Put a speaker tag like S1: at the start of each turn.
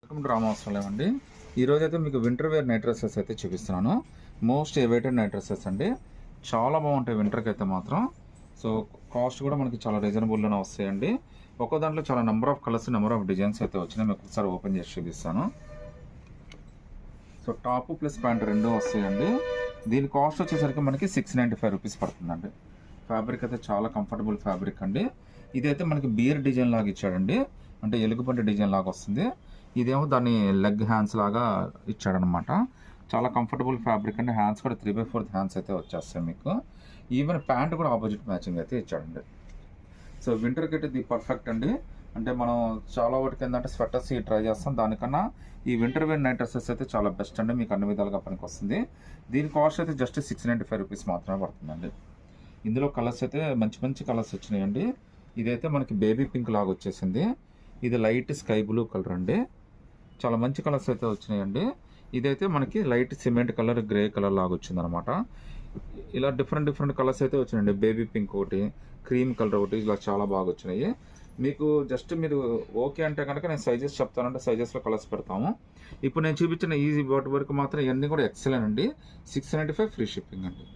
S1: Welcome to రామవస్త్రాలయం అండి. ఈరోజు అయితే మీకు వింటర్ వేర్ నైట్ డ్రెస్సెస్ అయితే చూపిస్తున్నాను. మోస్ట్ ఎవైటెడ్ నైట్ డ్రెస్సెస్ అండి. చాలా బాగుంటాయి వింటర్కి అయితే మాత్రం. సో కాస్ట్ కూడా మనకి చాలా రీజనబుల్లోనే వస్తాయండి. ఒక్కో దాంట్లో చాలా number of colours, number of designs అయితే వచ్చినాయి. మీకు ఒకసారి ఓపెన్ చేసి చూపిస్తాను. సో టాప్ ప్లస్ ప్యాంట్ రెండు వస్తాయండి. దీని కాస్ట్ వచ్చేసరికి మనకి 695 రూపీస్ పడుతుందండి. ఫ్యాబ్రిక్ అయితే చాలా కంఫర్టబుల్ ఫ్యాబ్రిక్ అండి. ఇదైతే మనకి బియర్ డిజైన్ లాగా ఇచ్చాడండి, అంటే ఎలుగుబంటి డిజైన్ లాగా వస్తుంది. ఇదేమో దాన్ని లెగ్ హ్యాండ్స్ లాగా ఇచ్చాడనమాట. చాలా కంఫర్టబుల్ ఫ్యాబ్రిక్ అండి. హ్యాండ్స్ కూడా 3/4 హ్యాండ్స్ అయితే వచ్చేస్తాయి మీకు. ఈవెన్ ప్యాంట్ కూడా ఆపోజిట్ మ్యాచింగ్ అయితే ఇచ్చాడండి. సో వింటర్కి అయితే ఇది పర్ఫెక్ట్ అండి. అంటే మనం చాలా వాటికి ఏంటంటే స్వెటర్స్ ట్రై చేస్తాం, దానికన్నా ఈ వింటర్ వేర్ నైట్ డ్రెస్సెస్ అయితే చాలా బెస్ట్ అండి. మీకు అన్ని విధాలుగా పనికి వస్తుంది. దీని కాస్ట్ అయితే జస్ట్ 695 రూపీస్ మాత్రమే పడుతుందండి. ఇందులో కలర్స్ అయితే మంచి మంచి కలర్స్ వచ్చినాయండి. ఇదైతే మనకి బేబీ పింక్ లాగా వచ్చేసింది. ఇది లైట్ స్కై బ్లూ కలర్ అండి. చాలా మంచి కలర్స్ అయితే వచ్చినాయండి. ఇదైతే మనకి light cement colour, grey colour లాగా వచ్చిందనమాట. ఇలా డిఫరెంట్ కలర్స్ అయితే వచ్చినాయండి. బేబీ పింక్ ఒకటి, క్రీమ్ కలర్ ఒకటి, ఇలా చాలా బాగా వచ్చినాయి. మీకు జస్ట్ మీరు ఓకే అంటే కనుక నేను సైజెస్ చెప్తానంటే సైజెస్లో కలర్స్ పెడతాము. ఇప్పుడు నేను చూపించిన ఈ వాటి వరకు మాత్రం ఇవన్నీ కూడా ఎక్సలెంట్ అండి. 695 ఫ్రీ షిప్పింగ్ అండి.